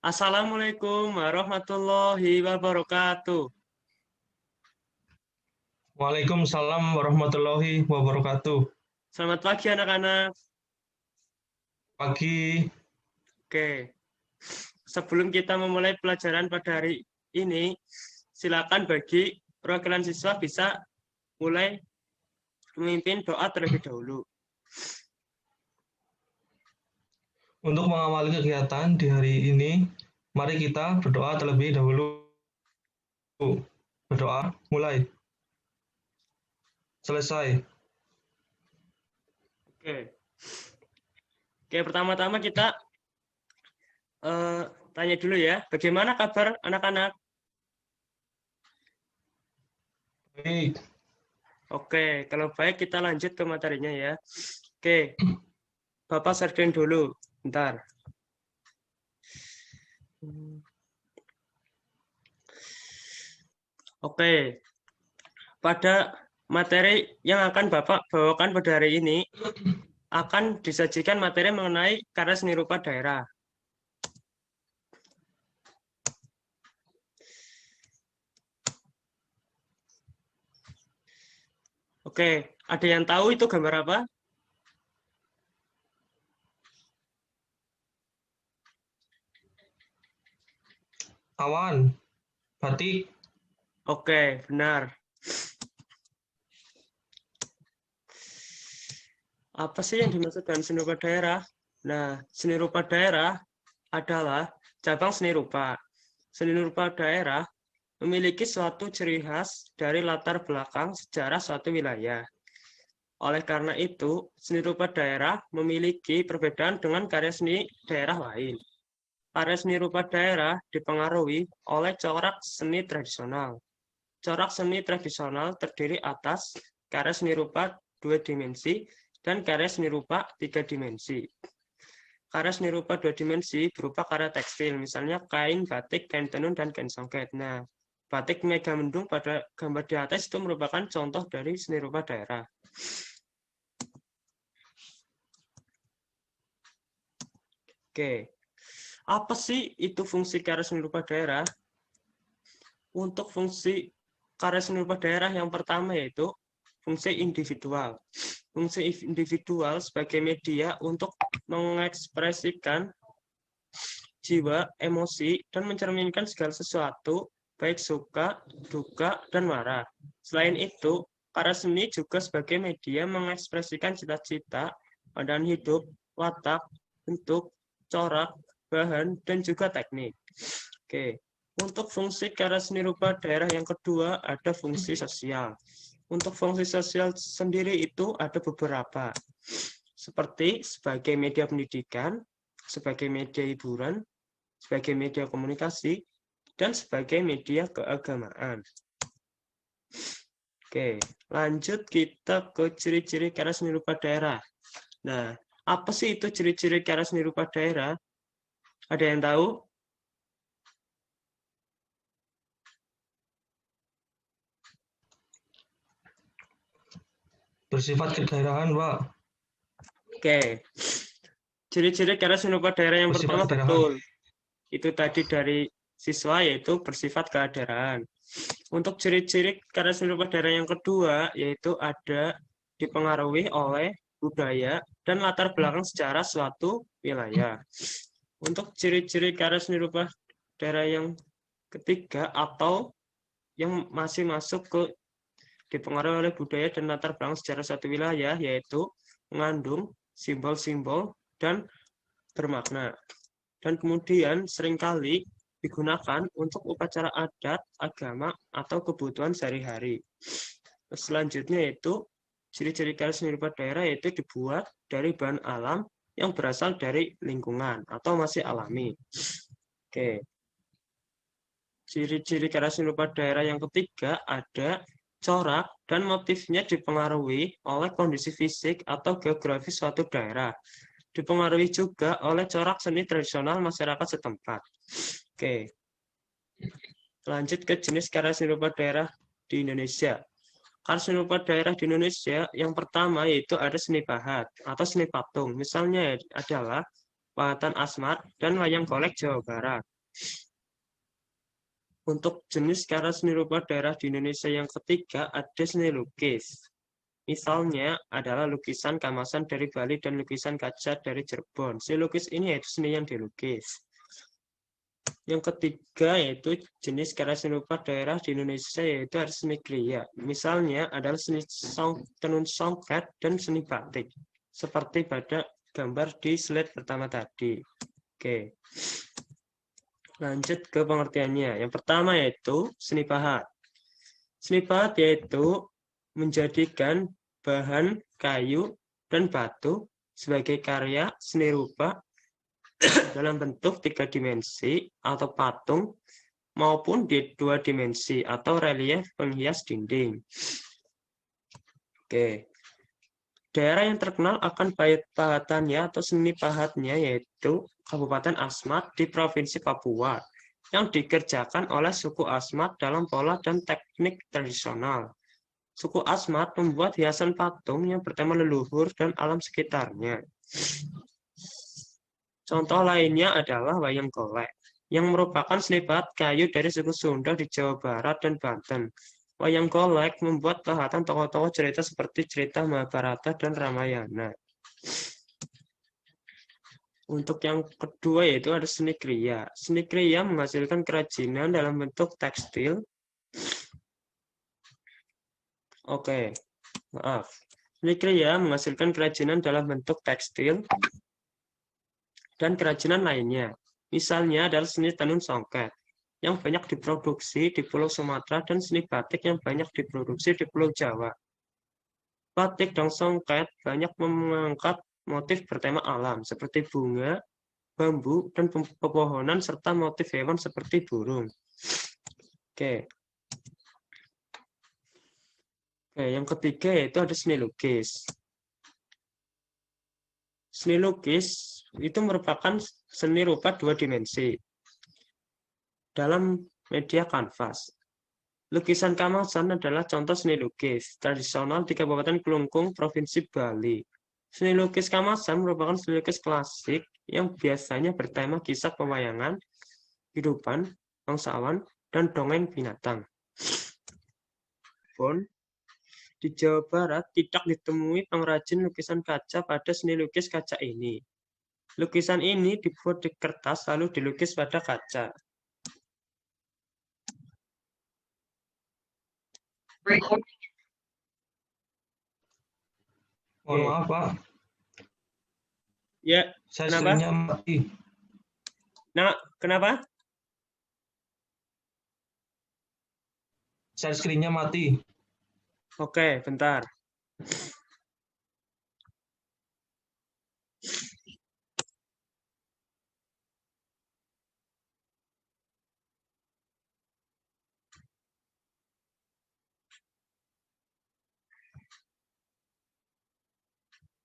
Assalamualaikum warahmatullahi wabarakatuh. Waalaikumsalam warahmatullahi wabarakatuh. Selamat pagi anak-anak. Pagi, Oke, sebelum kita memulai pelajaran pada hari ini, silakan bagi perwakilan siswa bisa mulai memimpin doa terlebih dahulu. untuk mengawali kegiatan di hari ini, mari kita berdoa terlebih dahulu. Berdoa, mulai. Selesai. Oke, pertama-tama kita tanya dulu ya, bagaimana kabar anak-anak? Baik, Oke, kalau baik kita lanjut ke materinya ya. Oke, Bapak searching dulu, bentar. Oke, pada materi yang akan Bapak bawakan pada hari ini akan disajikan materi mengenai karya seni rupa daerah. Oke, ada yang tahu itu gambar apa? awan, batik, Oke, benar. Apa sih yang dimaksud dengan seni rupa daerah? Nah, seni rupa daerah adalah cabang seni rupa. Seni rupa daerah memiliki suatu ciri khas dari latar belakang sejarah suatu wilayah. Oleh karena itu, seni rupa daerah memiliki perbedaan dengan karya seni daerah lain. Karya seni rupa daerah dipengaruhi oleh corak seni tradisional. Corak seni tradisional terdiri atas karya seni rupa 2 dimensi dan karya seni rupa 3 dimensi. Karya seni rupa 2 dimensi berupa karya tekstil, misalnya kain, batik, kain tenun, dan kain songket. Nah, batik Megamendung pada gambar di atas itu merupakan contoh dari seni rupa daerah. Oke, apa sih itu fungsi karya seni rupa daerah? Untuk fungsi karya seni rupa daerah yang pertama yaitu fungsi individual. Fungsi individual sebagai media untuk mengekspresikan jiwa, emosi, dan mencerminkan segala sesuatu, baik suka, duka, dan marah. Selain itu, karya seni juga sebagai media mengekspresikan cita-cita, pandangan hidup, watak, bentuk, corak, bahan, dan juga teknik. Oke, untuk fungsi karya seni rupa daerah yang kedua ada fungsi sosial. Untuk fungsi sosial sendiri itu ada beberapa, seperti sebagai media pendidikan, sebagai media hiburan, sebagai media komunikasi, dan sebagai media keagamaan. Oke, lanjut kita ke ciri-ciri karya seni rupa daerah. Nah, apa sih itu ciri-ciri karya seni rupa daerah? Ada yang tahu? bersifat kedaerahan, Pak. Oke, ciri-ciri karya seni rupa daerah yang Bersifat pertama kedaerahan. betul. Itu tadi dari siswa yaitu bersifat kedaerahan. Untuk ciri-ciri karya seni rupa daerah yang kedua yaitu ada dipengaruhi oleh budaya dan latar belakang sejarah suatu wilayah. Untuk ciri-ciri karya seni rupa daerah yang ketiga atau yang masih masuk ke dipengaruhi oleh budaya dan latar belakang sejarah suatu wilayah yaitu mengandung simbol-simbol dan bermakna. Dan kemudian seringkali digunakan untuk upacara adat, agama, atau kebutuhan sehari-hari. Selanjutnya yaitu ciri-ciri karya seni rupa daerah yaitu dibuat dari bahan alam yang berasal dari lingkungan atau masih alami. Oke. Ciri-ciri karya seni rupa daerah yang ketiga ada corak dan motifnya dipengaruhi oleh kondisi fisik atau geografis suatu daerah. Dipengaruhi juga oleh corak seni tradisional masyarakat setempat. Oke. Lanjut ke jenis karya seni rupa daerah di Indonesia. Karya seni rupa daerah di Indonesia yang pertama yaitu ada seni pahat atau seni patung. Misalnya adalah pahatan Asmat dan wayang golek Jawa Barat. Untuk jenis karya seni rupa daerah di Indonesia yang ketiga ada seni lukis. Misalnya adalah lukisan kamasan dari Bali dan lukisan kaca dari Cirebon. Seni lukis ini yaitu seni yang dilukis. Yang ketiga yaitu jenis karya seni rupa daerah di Indonesia yaitu ada seni kriya. Misalnya adalah seni tenun songket dan seni batik. Seperti pada gambar di slide pertama tadi. Oke. Lanjut ke pengertiannya. Yang pertama yaitu seni pahat. Seni pahat yaitu menjadikan bahan kayu dan batu sebagai karya seni rupa dalam bentuk 3 dimensi atau patung maupun di 2 dimensi atau relief penghias dinding. Oke. Daerah yang terkenal akan pahatannya atau seni pahatnya yaitu Kabupaten Asmat di Provinsi Papua yang dikerjakan oleh suku Asmat dalam pola dan teknik tradisional. Suku Asmat membuat hiasan patung yang bertema leluhur dan alam sekitarnya. Contoh lainnya adalah wayang golek, yang merupakan seni pahat kayu dari suku Sunda di Jawa Barat dan Banten. Wayang golek membuat pahatan tokoh-tokoh cerita seperti cerita Mahabharata dan Ramayana. Untuk yang kedua yaitu ada seni kriya. Seni kriya menghasilkan kerajinan dalam bentuk tekstil. Seni kriya menghasilkan kerajinan dalam bentuk tekstil dan kerajinan lainnya. Misalnya adalah seni tenun songket yang banyak diproduksi di Pulau Sumatera dan seni batik yang banyak diproduksi di Pulau Jawa. Batik dan songket banyak mengangkat motif bertema alam seperti bunga, bambu, dan pepohonan serta motif hewan seperti burung. Oke, yang ketiga yaitu ada seni lukis. Seni lukis itu merupakan seni rupa 2 dimensi dalam media kanvas. Lukisan kamasan adalah contoh seni lukis tradisional di Kabupaten Kelungkung, Provinsi Bali. Seni lukis kamasan merupakan seni lukis klasik yang biasanya bertema kisah pewayangan, kehidupan, bangsawan, dan dongeng binatang. Di Jawa Barat tidak ditemui pengrajin lukisan kaca pada seni lukis kaca ini. Lukisan ini dibuat di kertas lalu dilukis pada kaca. Mohon maaf, Pak. Ya, kenapa? Screen-nya mati. Nah, kenapa? Screen-nya mati. Oke, bentar.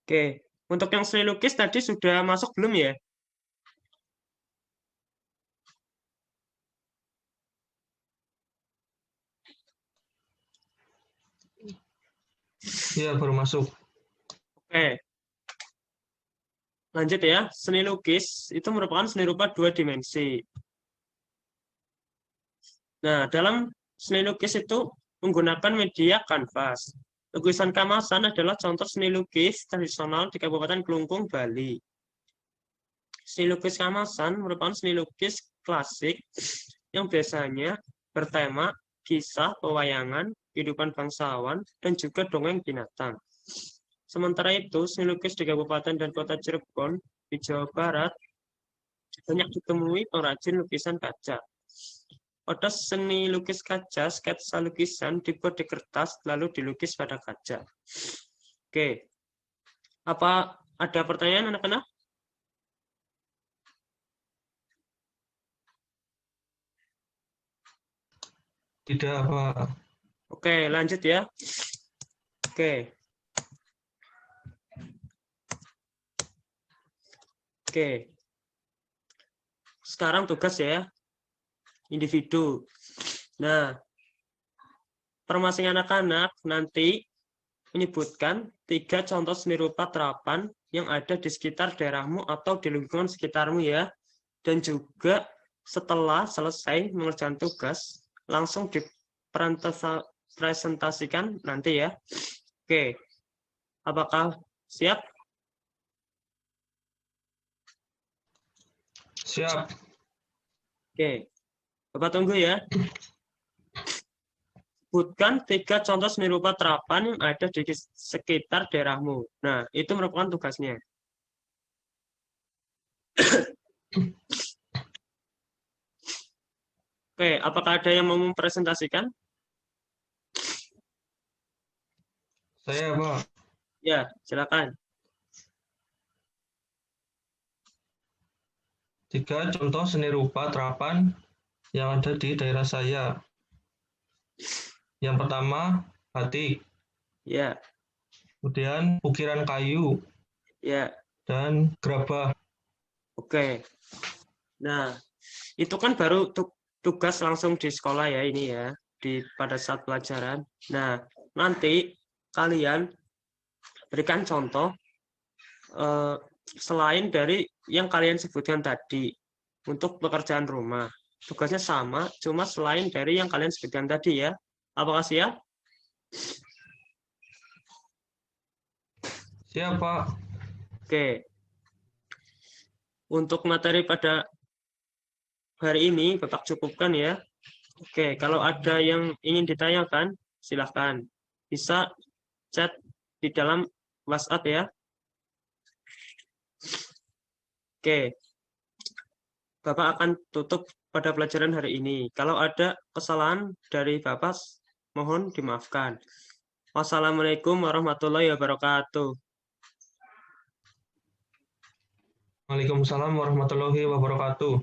Oke, untuk yang seni lukis tadi sudah masuk belum ya? Iya, baru masuk. Oke. Lanjut ya, seni lukis itu merupakan seni rupa 2 dimensi. Nah, dalam seni lukis itu menggunakan media kanvas. Lukisan kamasan adalah contoh seni lukis tradisional di Kabupaten Kelungkung, Bali. Seni lukis kamasan merupakan seni lukis klasik yang biasanya bertema kisah, pewayangan, kehidupan bangsawan, dan juga dongeng binatang. Sementara itu, seni lukis di Kabupaten dan Kota Cirebon di Jawa Barat banyak ditemui pengrajin lukisan kaca. Pada seni lukis kaca, sketsa lukisan dibuat di kertas lalu dilukis pada kaca. Oke. Apa ada pertanyaan anak-anak? Tidak, Pak. Oke, lanjut ya. Oke. Sekarang tugas ya. Individu. Nah, permasalahan anak-anak nanti menyebutkan 3 contoh seni rupa terapan yang ada di sekitar daerahmu atau di lingkungan sekitarmu ya. Dan juga setelah selesai mengerjakan tugas, langsung dipresentasikan nanti ya. Oke, apakah siap? Siap. Oke, Bapak tunggu ya. Sebutkan 3 contoh seni rupa terapan yang ada di sekitar daerahmu. Nah, itu merupakan tugasnya. Oke, apakah ada yang mau mempresentasikan? Saya, Pak. Ya, silakan. 3 contoh seni rupa terapan yang ada di daerah saya. Yang pertama, batik. Ya, Kemudian ukiran kayu ya, dan gerabah. oke. Nah, itu kan baru tugas langsung di sekolah ya ini ya, pada saat pelajaran. Nah, nanti kalian berikan contoh selain dari yang kalian sebutkan tadi untuk pekerjaan rumah. Tugasnya sama, cuma selain dari yang kalian sebutkan tadi ya. Apakah siap? Siap, Pak. Oke. Untuk materi pada hari ini Bapak cukupkan ya. Oke, kalau ada yang ingin ditanyakan, silahkan. Bisa chat di dalam WhatsApp ya. Oke. Bapak akan tutup pada pelajaran hari ini. Kalau ada kesalahan dari Bapak, mohon dimaafkan. Wassalamualaikum warahmatullahi wabarakatuh. Waalaikumsalam warahmatullahi wabarakatuh.